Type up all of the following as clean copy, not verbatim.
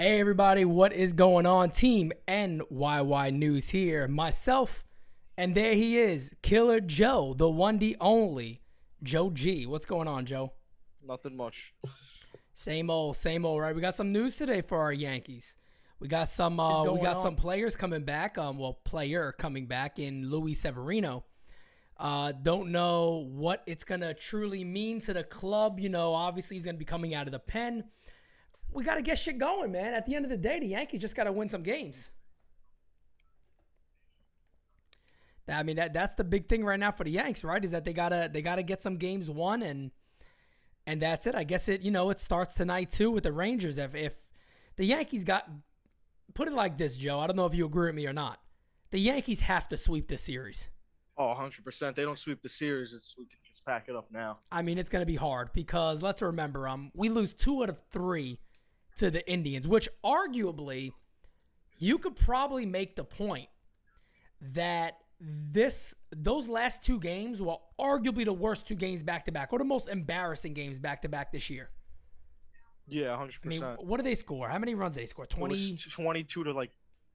Hey everybody, what is going on? Team NYY News here. Myself, and there he is, Killer Joe, the one, the only, Joe G. What's going on, Joe? Nothing much. Same old, right? We got some news today for our Yankees. We got some some players coming back. Player coming back in Luis Severino. Don't know what it's gonna truly mean to the club. You know, obviously he's gonna be coming out of the pen. We got to get shit going, man. At the end of the day, the Yankees just got to win some games. I mean, that's the big thing right now for the Yanks, right? Is that they gotta get some games won, and that's it. I guess it starts tonight too with the Rangers. If the Yankees put it like this, Joe, I don't know if you agree with me or not. The Yankees have to sweep this series. Oh, 100%. They don't sweep the series. We can just pack it up now. I mean, it's going to be hard because let's remember, we lose 2 out of 3 to the Indians, which arguably you could probably make the point that those last 2 games were arguably the worst 2 games back-to-back or the most embarrassing games back-to-back this year. Yeah, 100%. I mean, what did they score? How many runs did they score? 20? 22 to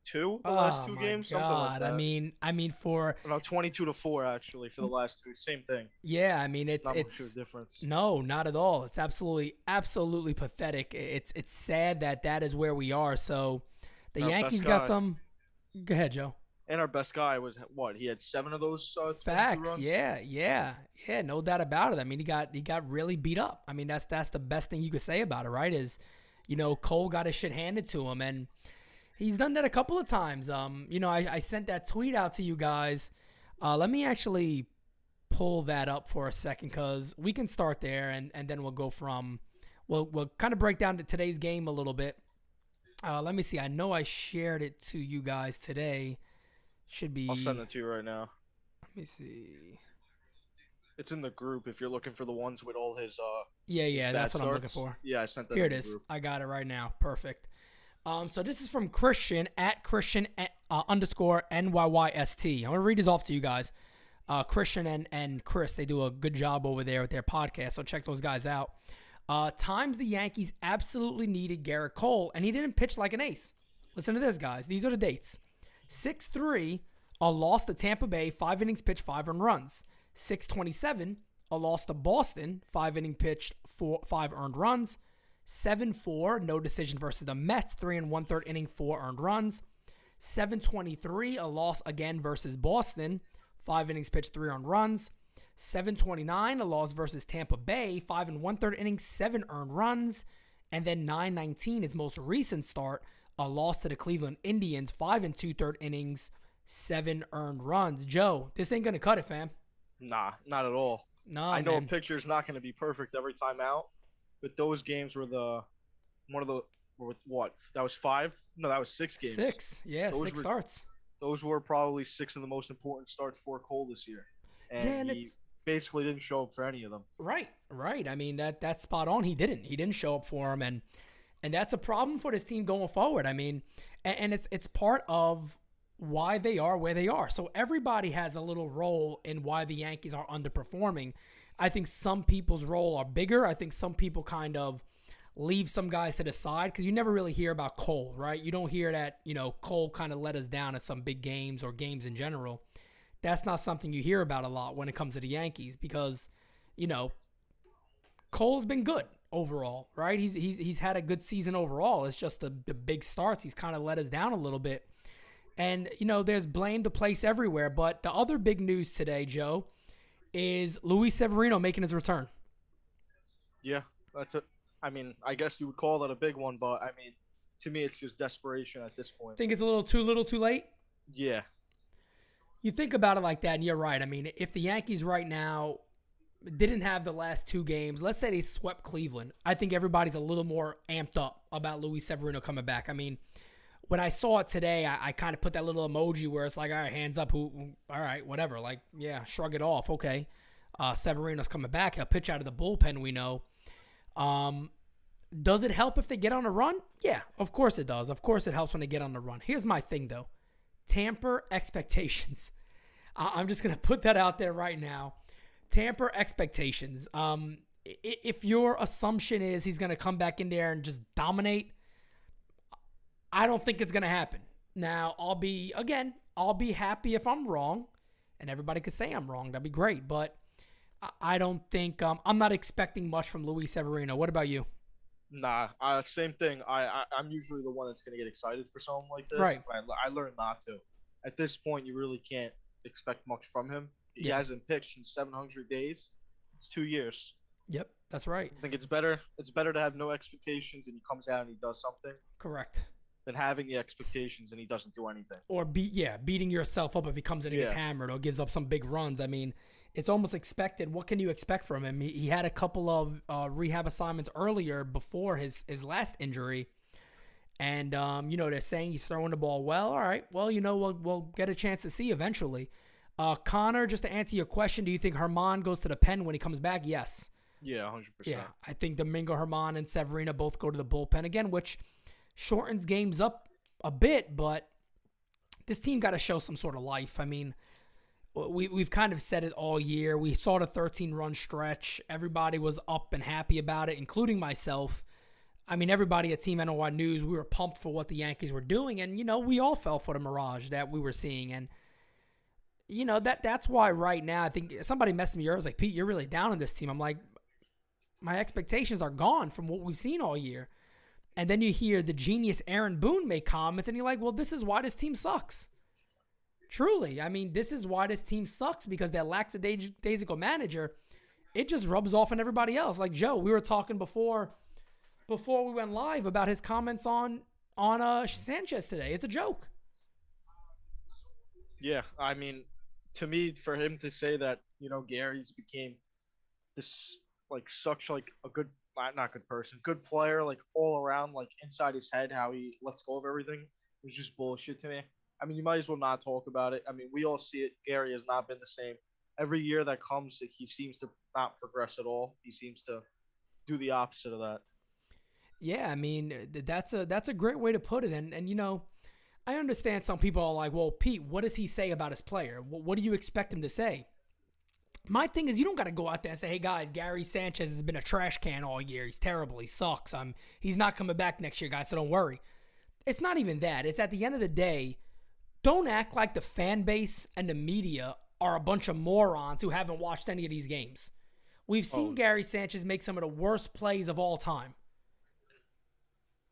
2 the last 2 games, God. something like that. I mean for 22 to 4 actually for the last 2. Same thing. Yeah, I mean it's much of a difference. No, not at all. It's absolutely pathetic. It's sad that is where we are. So the Yankees got some. Go ahead, Joe. And our best guy was what? He had 7 of those facts. runs? Yeah, no doubt about it. I mean, he got really beat up. I mean, that's the best thing you could say about it, right? Is Cole got his shit handed to him, and he's done that a couple of times. I sent that tweet out to you guys. Let me actually pull that up for a second because we can start there and then we'll go from we'll kind of break down to today's game a little bit. Let me see. I know I shared it to you guys today. Should be. I'll send it to you right now. Let me see. It's in the group if you're looking for the ones with all his Yeah, that's what I'm looking for. Yeah, I sent that. Here it is. I got it right now. Perfect. So this is from Christian at Christian _ NYYST. I'm going to read these off to you guys. Christian and Chris, they do a good job over there with their podcast, so check those guys out. Times the Yankees absolutely needed Gerrit Cole, and he didn't pitch like an ace. Listen to this, guys. These are the dates. 6-3, a loss to Tampa Bay, 5 innings pitched, 5 earned runs. 6-27, a loss to Boston, 5 innings pitched, 5 earned runs. 7-4, no decision versus the Mets, 3 1/3 inning, 4 earned runs. 7-23, a loss again versus Boston, 5 innings pitched, 3 earned runs. 7-29, a loss versus Tampa Bay, 5 1/3 innings, 7 earned runs. And then 9-19, his most recent start, a loss to the Cleveland Indians, 5 2/3 innings, 7 earned runs. Joe, this ain't gonna cut it, fam. Nah, not at all. No, I know man. a picture's not gonna be perfect every time out. But those games were what? That was 5? No, that was 6 games. 6, yeah, 6 starts. Those were probably 6 of the most important starts for Cole this year. And he basically didn't show up for any of them. Right. I mean, that's spot on. He didn't show up for him, and that's a problem for this team going forward. I mean, and it's part of why they are where they are. So everybody has a little role in why the Yankees are underperforming. I think some people's role are bigger. I think some people kind of leave some guys to the side because you never really hear about Cole, right? You don't hear that, Cole kind of let us down at some big games or games in general. That's not something you hear about a lot when it comes to the Yankees because, Cole's been good overall, right? He's had a good season overall. It's just the big starts. He's kind of let us down a little bit. And, there's blame to place everywhere. But the other big news today, Joe, is Luis Severino making his return. Yeah, that's it. I mean, I guess you would call that a big one, but I mean, to me, it's just desperation at this point. Think it's a little too late? Yeah. You think about it like that, and you're right. I mean, if the Yankees right now didn't have the last 2 games, let's say they swept Cleveland, I think everybody's a little more amped up about Luis Severino coming back. I mean, when I saw it today, I kind of put that little emoji where it's like, all right, hands up, all right, whatever. Like, yeah, shrug it off. Okay. Severino's coming back. He'll pitch out of the bullpen, we know. Does it help if they get on a run? Yeah, of course it does. Of course it helps when they get on the run. Here's my thing, though. Tamper expectations. I'm just going to put that out there right now. Tamper expectations. If your assumption is he's going to come back in there and just dominate, I don't think it's going to happen. Now, I'll be happy if I'm wrong, and everybody could say I'm wrong. That'd be great. But I don't think I'm not expecting much from Luis Severino. What about you? Nah, same thing. I'm usually the one that's gonna get excited for something like this. Right. But I learned not to. At this point, you really can't expect much from him. He Yeah. hasn't pitched in 700 days. It's 2 years. Yep, that's right. I think it's better. It's better to have no expectations and he comes out and he does something Correct. than having the expectations and he doesn't do anything. Or beating yourself up if he comes in and gets hammered or gives up some big runs. I mean, it's almost expected. What can you expect from him? He had a couple of rehab assignments earlier before his last injury. And, they're saying he's throwing the ball well. All right, well, we'll get a chance to see eventually. Connor, just to answer your question, do you think Herman goes to the pen when he comes back? Yes. Yeah, 100%. Yeah, I think Domingo Herman and Severino both go to the bullpen again, which shortens games up a bit, but this team got to show some sort of life. I mean, we've kind of said it all year. We saw the 13-run stretch. Everybody was up and happy about it, including myself. I mean, everybody at Team NOI News, we were pumped for what the Yankees were doing, and, we all fell for the mirage that we were seeing. And, that's why right now, I think somebody messaged me earlier. I was like, Pete, you're really down on this team. I'm like, my expectations are gone from what we've seen all year. And then you hear the genius Aaron Boone make comments, and you're like, well, this is why this team sucks. Truly. I mean, this is why this team sucks, because that lackadaisical manager, it just rubs off on everybody else. Like, Joe, we were talking before we went live about his comments on Sanchez today. It's a joke. Yeah, I mean, to me, for him to say that, Gary's became this, such, a good, not good person, good player, all around, inside his head, how he lets go of everything, was just bullshit to me. I mean, you might as well not talk about it. I mean, we all see it. Gary has not been the same. Every year that comes, he seems to not progress at all. He seems to do the opposite of that. Yeah, I mean, that's a great way to put it. And I understand some people are like, well, Pete, what does he say about his player? What do you expect him to say? My thing is, you don't got to go out there and say, hey, guys, Gary Sanchez has been a trash can all year. He's terrible. He sucks. He's not coming back next year, guys, so don't worry. It's not even that. It's at the end of the day, don't act like the fan base and the media are a bunch of morons who haven't watched any of these games. We've seen Gary Sanchez make some of the worst plays of all time.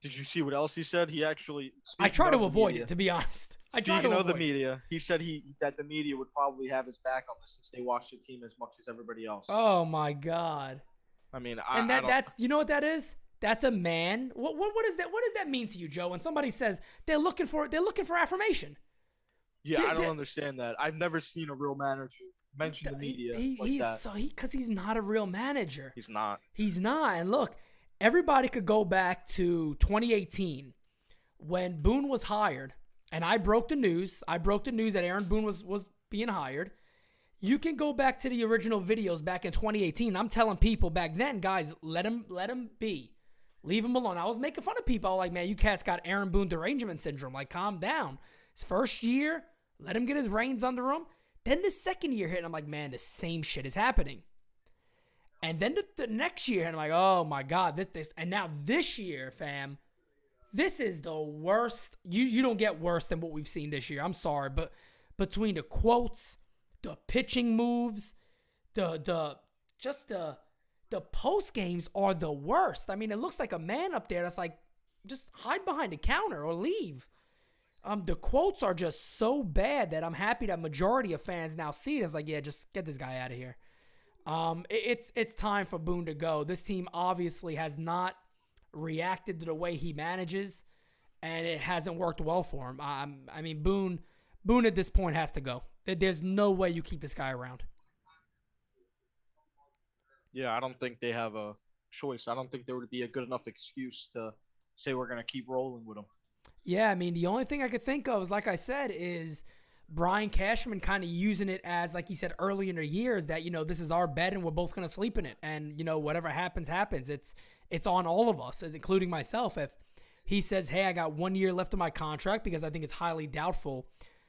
Did you see what else he said? He actually. I try to avoid it, to be honest. Speaking of the media, he said that the media would probably have his back on this since they watch the team as much as everybody else. Oh my God! I mean, that's you know what that is? That's a man. What is that? What does that mean to you, Joe? When somebody says they're looking for affirmation. Yeah, I don't understand that. I've never seen a real manager mention the media like that. Because he's not a real manager. He's not. He's not. And look, everybody could go back to 2018 when Boone was hired, and I broke the news. That Aaron Boone was being hired. You can go back to the original videos back in 2018. I'm telling people back then, guys, let him be. Leave him alone. I was making fun of people. I was like, man, you cats got Aaron Boone derangement syndrome. Like, calm down. His first year, let him get his reins under him. Then the second year hit, and I'm like, man, the same shit is happening. And then the next year, and I'm like, oh my God, this. And now this year, fam, this is the worst. You don't get worse than what we've seen this year. I'm sorry, but between the quotes, the pitching moves, the post games are the worst. I mean, it looks like a man up there that's like, just hide behind the counter or leave. The quotes are just so bad that I'm happy that majority of fans now see it as like, yeah, just get this guy out of here. It's time for Boone to go. This team obviously has not reacted to the way he manages, and it hasn't worked well for him. I mean, Boone at this point has to go. There's no way you keep this guy around. Yeah, I don't think they have a choice. I don't think there would be a good enough excuse to say we're going to keep rolling with him. Yeah, I mean, the only thing I could think of is, like I said, is Brian Cashman kind of using it as, like he said earlier in the year, is that, this is our bed and we're both going to sleep in it. And, whatever happens. It's on all of us, including myself. If he says, hey, I got 1 year left of my contract, because I think it's highly doubtful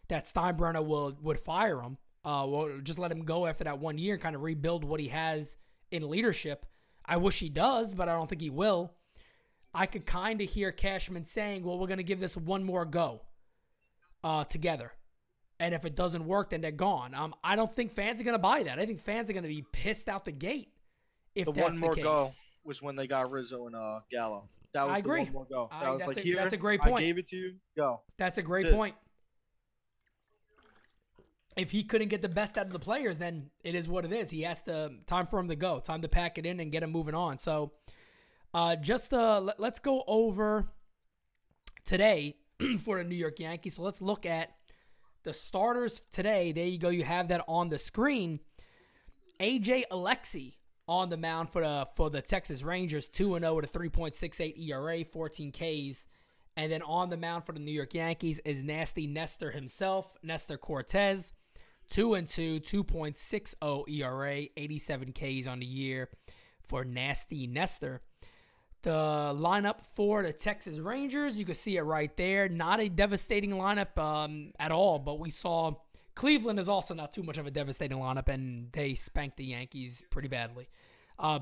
that Steinbrenner would fire him, or just let him go after that 1 year and kind of rebuild what he has in leadership. I wish he does, but I don't think he will. I could kind of hear Cashman saying, well, we're going to give this one more go together. And if it doesn't work, then they're gone. I don't think fans are going to buy that. I think fans are going to be pissed out the gate if that's the case. The one more go was when they got Rizzo and Gallo. That was I agree. The one more go. That was like, here, that's a great point. I gave it to you. Go. That's a great point. If he couldn't get the best out of the players, then it is what it is. He has to time for him to go, time to pack it in and get him moving on. So, let's go over today for the New York Yankees. So let's look at the starters today. There you go. You have that on the screen. AJ Alexy on the mound for the Texas Rangers, 2-0 with a 3.68 ERA, 14 Ks. And then on the mound for the New York Yankees is Nasty Nestor himself, Nestor Cortez, 2-2, 2.60 ERA, 87 Ks on the year for Nasty Nestor. The lineup for the Texas Rangers, you can see it right there. Not a devastating lineup at all, but we saw Cleveland is also not too much of a devastating lineup, and they spanked the Yankees pretty badly.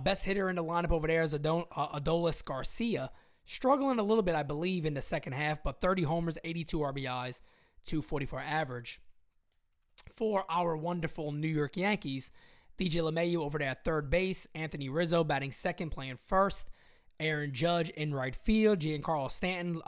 Best hitter in the lineup over there is Adolis Garcia. Struggling a little bit, I believe, in the second half, but 30 homers, 82 RBIs, 244 average. For our wonderful New York Yankees, DJ LeMahieu over there at third base, Anthony Rizzo batting second, playing first, Aaron Judge in right field, Giancarlo Stanton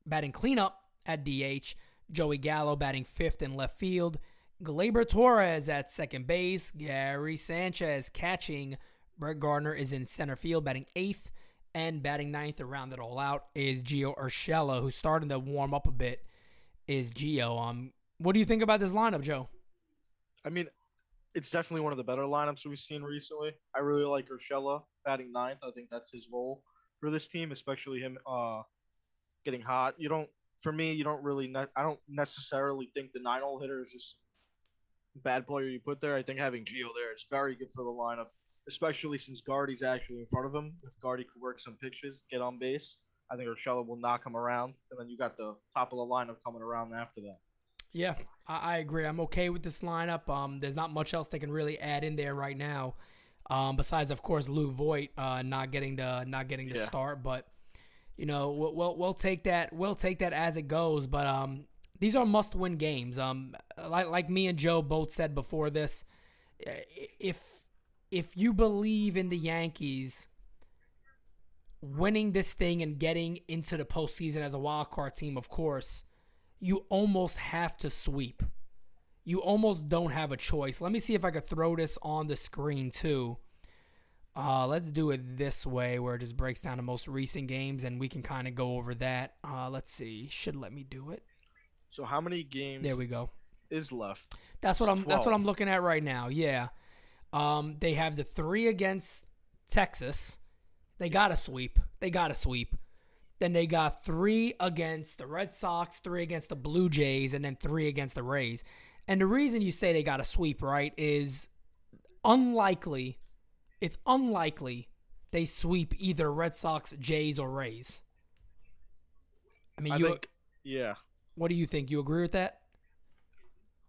batting cleanup at DH, Joey Gallo batting fifth in left field, Gleyber Torres at second base, Gary Sanchez catching, Brett Gardner is in center field batting eighth, and batting ninth to round it all out is Gio Urshela, who's starting to warm up a bit, is Gio. What do you think about this lineup, Joe? I mean, it's definitely one of the better lineups we've seen recently. I really like Urshela batting ninth. I think that's his role for this team, especially him getting hot. I don't necessarily think the 9-hole hitter is just a bad player you put there. I think having Gio there is very good for the lineup, especially since Guardy's actually in front of him. If Guardy could work some pitches, get on base, I think Urshela will knock him around, and then you got the top of the lineup coming around after that. Yeah, I agree. I'm okay with this lineup. There's not much else they can really add in there right now, besides, of course, Lou Voit not getting the start. But we'll take that. We'll take that as it goes. But these are must-win games. Like me and Joe both said before this, if you believe in the Yankees winning this thing and getting into the postseason as a wild card team, of course, you almost have to sweep. You almost don't have a choice. Let me see if I could throw this on the screen too. Let's do it this way where it just breaks down the most recent games and we can kind of go over that. Let's see. Should let me do it. So how many games there we go. is left? That's what I'm looking at right now. Yeah. They have the 3 against Texas. They got to sweep. Then they got 3 against the Red Sox, 3 against the Blue Jays, and then 3 against the Rays. And the reason you say they got to sweep, right, is it's unlikely they sweep either Red Sox, Jays, or Rays. Yeah. What do you think? You agree with that?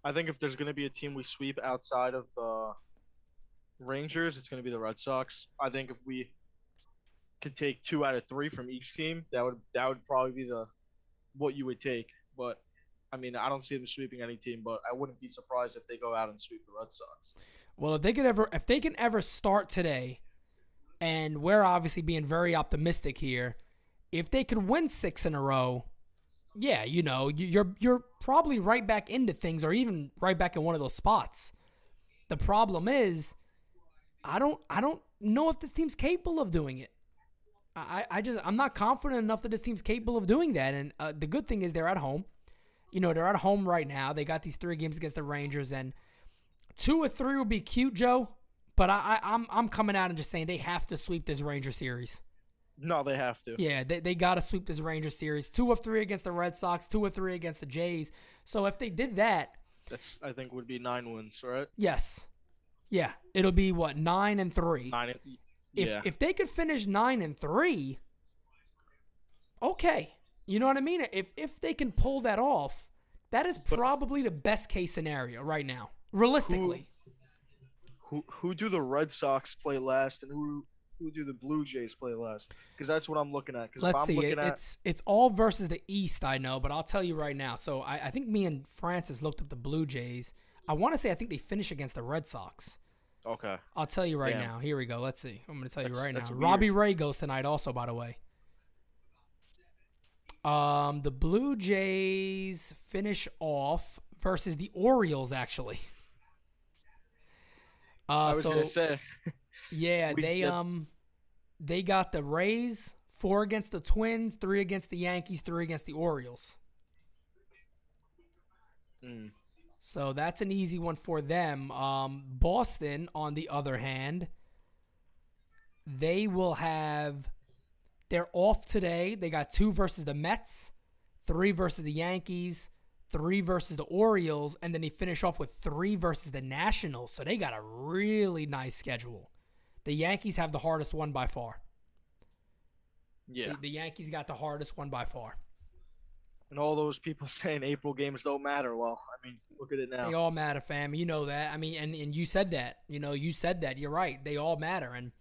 I think if there's going to be a team we sweep outside of the Rangers, it's going to be the Red Sox. I think if we could take 2 out of 3 from each team, that would probably be what you would take. But I mean, I don't see them sweeping any team, but I wouldn't be surprised if they go out and sweep the Red Sox. Well, if they can ever start today, and we're obviously being very optimistic here, if they could win 6 in a row, yeah, you're probably right back into things, or even right back in one of those spots. The problem is, I don't know if this team's capable of doing it. I'm not confident enough that this team's capable of doing that. And the good thing is they're at home. They're at home right now. They got these 3 games against the Rangers, and 2 or 3 would be cute, Joe. But I'm coming out and just saying they have to sweep this Ranger series. No, they have to. Yeah, they got to sweep this Ranger series. 2 or 3 against the Red Sox, 2 or 3 against the Jays. So if they did that, that's I think would be 9 wins, right? Yes. Yeah, it'll be what, 9-3. If they could finish 9-3, okay. You know what I mean? If they can pull that off, that is probably the best case scenario right now, realistically. Who do the Red Sox play last, and who who do the Blue Jays play last? Because that's what I'm looking at. Because if Let's I'm see. looking at, It's all versus the East, I know, but I'll tell you right now. So I think me and Francis looked up the Blue Jays. I want to say I think they finish against the Red Sox. okay, I'll tell you right damn, now. Here we go. Let's see. I'm going to tell you right now. that's weird. Robbie Ray goes tonight also, by the way. The Blue Jays finish off versus the Orioles, actually. I was gonna say, yeah, they got the Rays, 4 against the Twins, 3 against the Yankees, 3 against the Orioles. So that's an easy one for them. Boston, on the other hand, they will have. They're off today. They got 2 versus the Mets, 3 versus the Yankees, 3 versus the Orioles, and then they finish off with 3 versus the Nationals. So they got a really nice schedule. The Yankees have the hardest one by far. yeah. The Yankees got the hardest one by far. And all those people saying April games don't matter. Well, I mean, look at it now. They all matter, fam. You know that. I mean, and you said that. You said that. You're right. They all matter. And,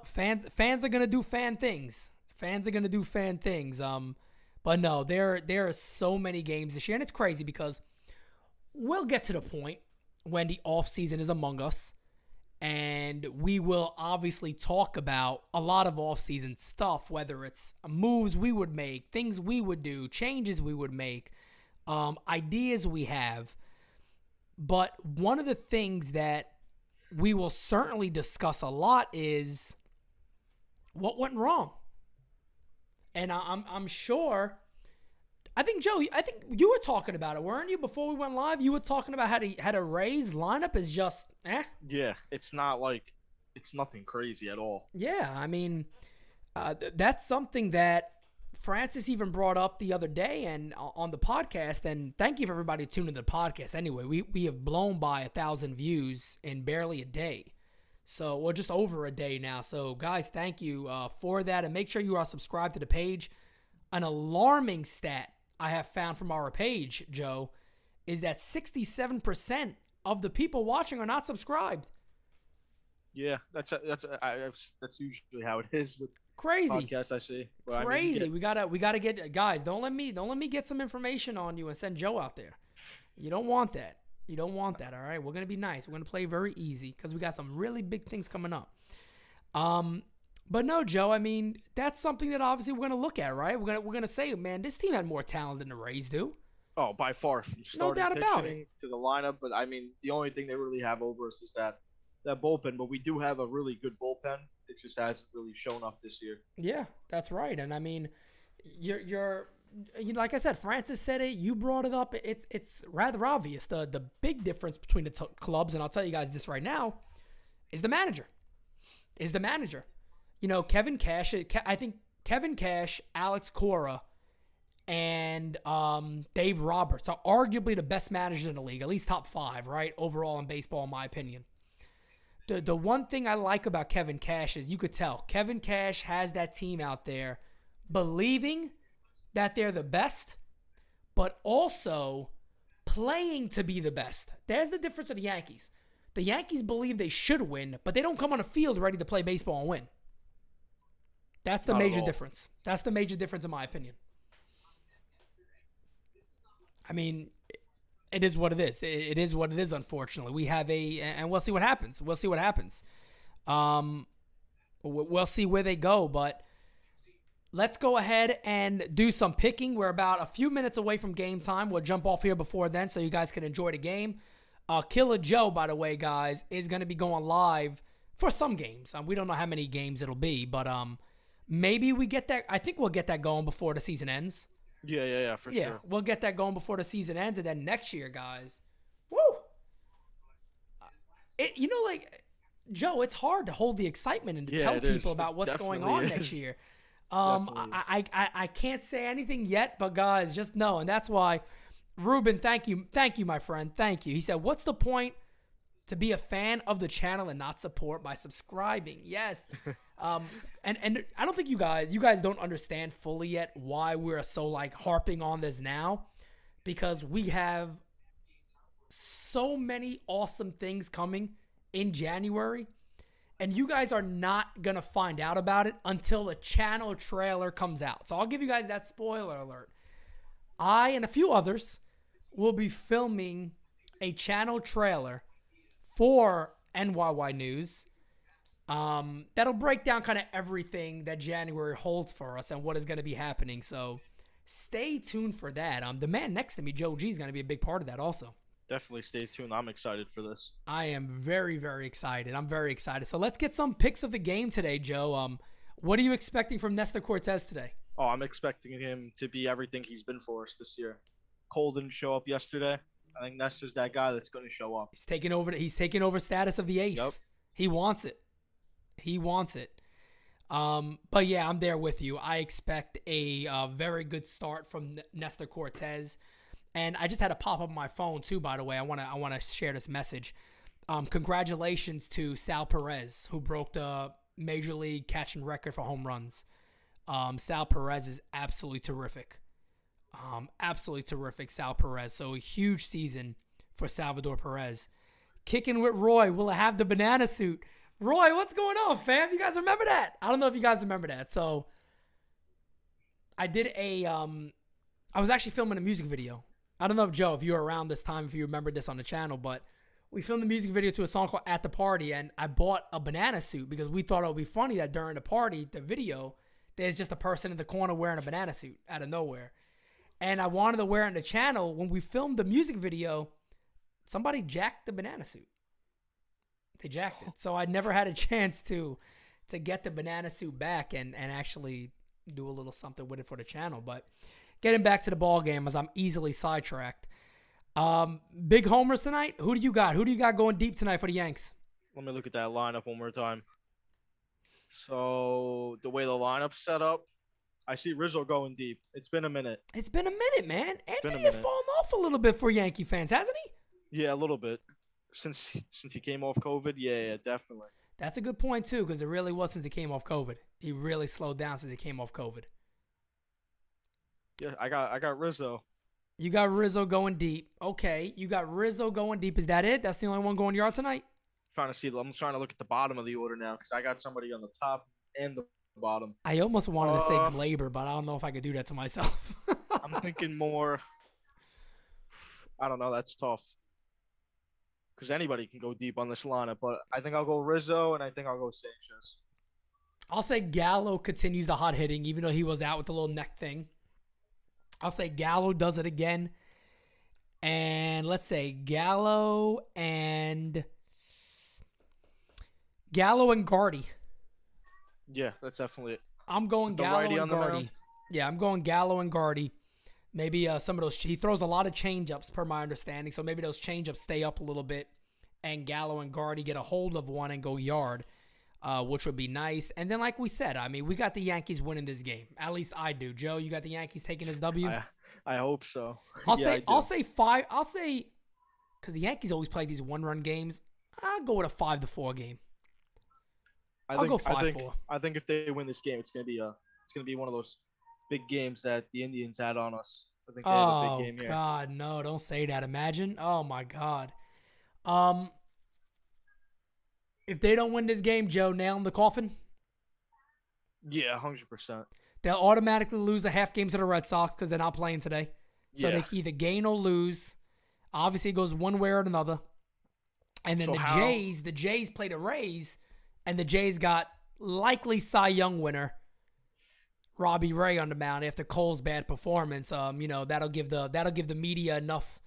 fans are going to do fan things. Fans are going to do fan things. But no, there are so many games this year. And it's crazy because we'll get to the point when the offseason is among us. And we will obviously talk about a lot of offseason stuff, whether it's moves we would make, things we would do, changes we would make, ideas we have. But one of the things that we will certainly discuss a lot is what went wrong. And I'm sure, I think, Joe, you were talking about it, weren't you? Before we went live, you were talking about how to Rays lineup is just, Yeah, it's nothing crazy at all. Yeah, I mean, that's something that Francis even brought up the other day and on the podcast. And thank you for everybody tuning into the podcast. Anyway, we have blown by 1,000 views in barely a day. So we're just over a day now. So guys, thank you for that. And make sure you are subscribed to the page. An alarming stat I have found from our page, Joe, is that 67% of the people watching are not subscribed. Yeah, that's usually how it is with crazy podcasts I see. But crazy. We gotta get guys. Don't let me get some information on you and send Joe out there. You don't want that. You don't want that. All right. We're gonna be nice. We're gonna play very easy because we got some really big things coming up. But no, Joe. I mean, that's something that obviously we're gonna look at, right? We're gonna say, man, this team had more talent than the Rays do. Oh, by far, from starting doubt about pitching to the lineup. But I mean, the only thing they really have over us is that bullpen. But we do have a really good bullpen. It just hasn't really shown up this year. Yeah, that's right. And I mean, you're like I said, Francis said it. You brought it up. It's rather obvious. The big difference between the clubs, and I'll tell you guys this right now, is the manager. Kevin Cash. I think Kevin Cash, Alex Cora, and Dave Roberts are arguably the best managers in the league, at least top 5, right? Overall in baseball, in my opinion. The one thing I like about Kevin Cash is you could tell Kevin Cash has that team out there believing that they're the best, but also playing to be the best. There's the difference of the Yankees. The Yankees believe they should win, but they don't come on a field ready to play baseball and win. That's the major difference. That's the major difference in my opinion. I mean, it is what it is. It is what it is, unfortunately. We have and we'll see what happens. We'll see where they go, but let's go ahead and do some picking. We're about a few minutes away from game time. We'll jump off here before then so you guys can enjoy the game. Killer Joe, by the way, guys, is going to be going live for some games. We don't know how many games it'll be, but maybe we get that. I think we'll get that going before the season ends. Yeah, for sure. We'll get that going before the season ends, and then next year, guys, woo! Joe, it's hard to hold the excitement and to tell people about what's going on next year. I can't say anything yet, but guys, just know, and that's why, Ruben, thank you, my friend, thank you. He said, "What's the point to be a fan of the channel and not support by subscribing?" Yes. And I don't think you guys don't understand fully yet why we're so harping on this now, because we have so many awesome things coming in January. And you guys are not going to find out about it until the channel trailer comes out. So I'll give you guys that spoiler alert. I and a few others will be filming a channel trailer for NYY News. That'll break down kind of everything that January holds for us and what is going to be happening. So stay tuned for that. The man next to me, Joe G, is going to be a big part of that also. Definitely stay tuned. I'm excited for this. I am very, very excited. I'm very excited. So let's get some picks of the game today, Joe. What are you expecting from Nestor Cortez today? Oh, I'm expecting him to be everything he's been for us this year. Cole didn't show up yesterday. I think Nestor's that guy that's going to show up. He's taking over status of the ace. Yep. He wants it. But yeah, I'm there with you. I expect a very good start from Nestor Cortez. And I just had a pop up on my phone too, by the way. I want to share this message. Congratulations to Sal Perez, who broke the major league catching record for home runs. Sal Perez is absolutely terrific. Sal Perez. So a huge season for Salvador Perez. Kicking with Roy. Will I have the banana suit? Roy, what's going on, fam? You guys remember that? I don't know if you guys remember that. So I did I was actually filming a music video. I don't know if Joe, if you were around this time, if you remembered this on the channel, but we filmed the music video to a song called At the Party, and I bought a banana suit because we thought it would be funny that during the party, the video, there's just a person in the corner wearing a banana suit out of nowhere. And I wanted to wear it in the channel. When we filmed the music video, somebody jacked the banana suit. They jacked it. So I never had a chance to get the banana suit back and actually do a little something with it for the channel. But getting back to the ball game, as I'm easily sidetracked. Big homers tonight. Who do you got? Who do you got going deep tonight for the Yanks? Let me look at that lineup one more time. So the way the lineup's set up, I see Rizzo going deep. It's been a minute. It's been a minute, man. Anthony has fallen off a little bit for Yankee fans, hasn't he? Yeah, a little bit. Since he came off COVID, yeah, definitely. That's a good point too, because it really was since he came off COVID. He really slowed down since he came off COVID. Yeah, I got Rizzo. You got Rizzo going deep. Okay, you got Rizzo going deep. Is that it? That's the only one going yard tonight? I'm trying to look at the bottom of the order now because I got somebody on the top and the bottom. I almost wanted to say Glaber, but I don't know if I could do that to myself. I'm thinking more. I don't know. That's tough. Because anybody can go deep on this lineup, but I think I'll go Rizzo and I think I'll go Sanchez. I'll say Gallo continues the hot hitting, even though he was out with the little neck thing. I'll say Gallo does it again. And let's say Gallo and Gardy. Yeah, that's definitely it. I'm going Gallo and Gardy. Yeah, I'm going Gallo and Gardy. Maybe some of those. He throws a lot of changeups, per my understanding. So maybe those changeups stay up a little bit, and Gallo and Gardy get a hold of one and go yard, which would be nice. And then, like we said, I mean, we got the Yankees winning this game. At least I do. Joe, you got the Yankees taking this W? I hope so. I'll say 5. I'll say, because the Yankees always play these one-run games. I'll go with a 5-4 game. I'll go 5-4. I think if they win this game, it's gonna be one of those big games that the Indians had on us. I think they have a big game here. Oh God, no! Don't say that. Imagine. Oh my God. If they don't win this game, Joe, nail in the coffin. Yeah, 100%. They'll automatically lose a half game to the Red Sox because they're not playing today. So they can either gain or lose. Obviously, it goes one way or another. And then the Jays play the Rays, and the Jays got likely Cy Young winner Robbie Ray on the mound after Cole's bad performance. That'll give the media enough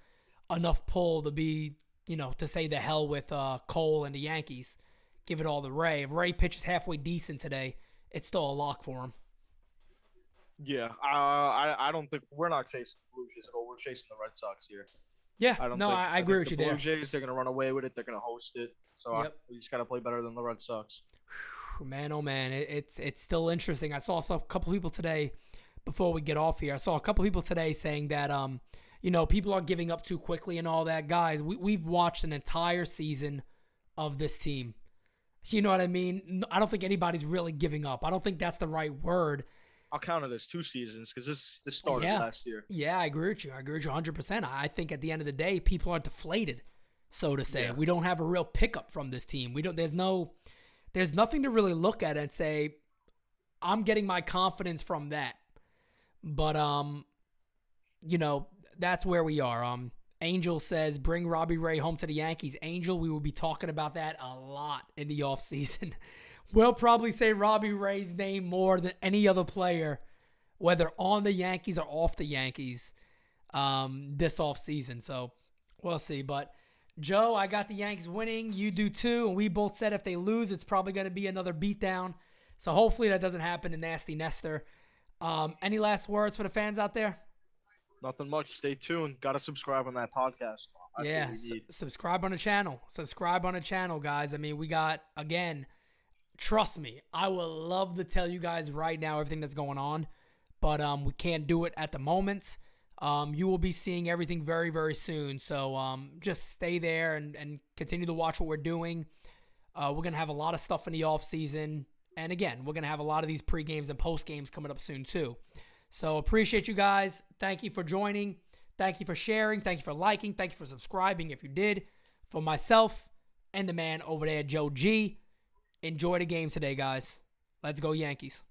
pull to be, to say the hell with Cole and the Yankees. Give it all to Ray. If Ray pitches halfway decent today, it's still a lock for him. Yeah, I don't think we're not chasing the Blue Jays at all. We're chasing the Red Sox here. Yeah, I agree with you there. The Blue Jays, they're going to run away with it. They're going to host it. So we just got to play better than the Red Sox. Man, oh man, it's still interesting. I saw a couple people today before we get off here. I saw a couple people today saying that people are giving up too quickly and all that. Guys, we've watched an entire season of this team. You know what I mean? I don't think anybody's really giving up. I don't think that's the right word. I'll count it as 2 seasons because this started last year. Yeah, I agree with you. 100%. I think at the end of the day, people are deflated, so to say. Yeah. We don't have a real pickup from this team. there's nothing to really look at and say, I'm getting my confidence from that. But, that's where we are. Angel says, bring Robbie Ray home to the Yankees. Angel, we will be talking about that a lot in the offseason. We'll probably say Robbie Ray's name more than any other player, whether on the Yankees or off the Yankees, this offseason. So we'll see. But, Joe, I got the Yanks winning. You do too. And we both said if they lose, it's probably going to be another beatdown. So hopefully that doesn't happen to Nasty Nestor. Any last words for the fans out there? Nothing much. Stay tuned. Got to subscribe on that podcast. That's subscribe on the channel. Subscribe on the channel, guys. I mean, we got, again, trust me, I would love to tell you guys right now everything that's going on, but we can't do it at the moment. You will be seeing everything very, very soon. So just stay there and continue to watch what we're doing. We're going to have a lot of stuff in the off season. And again, we're going to have a lot of these pre-games and post-games coming up soon too. So appreciate you guys. Thank you for joining. Thank you for sharing. Thank you for liking. Thank you for subscribing if you did. For myself and the man over there, Joe G, enjoy the game today, guys. Let's go Yankees.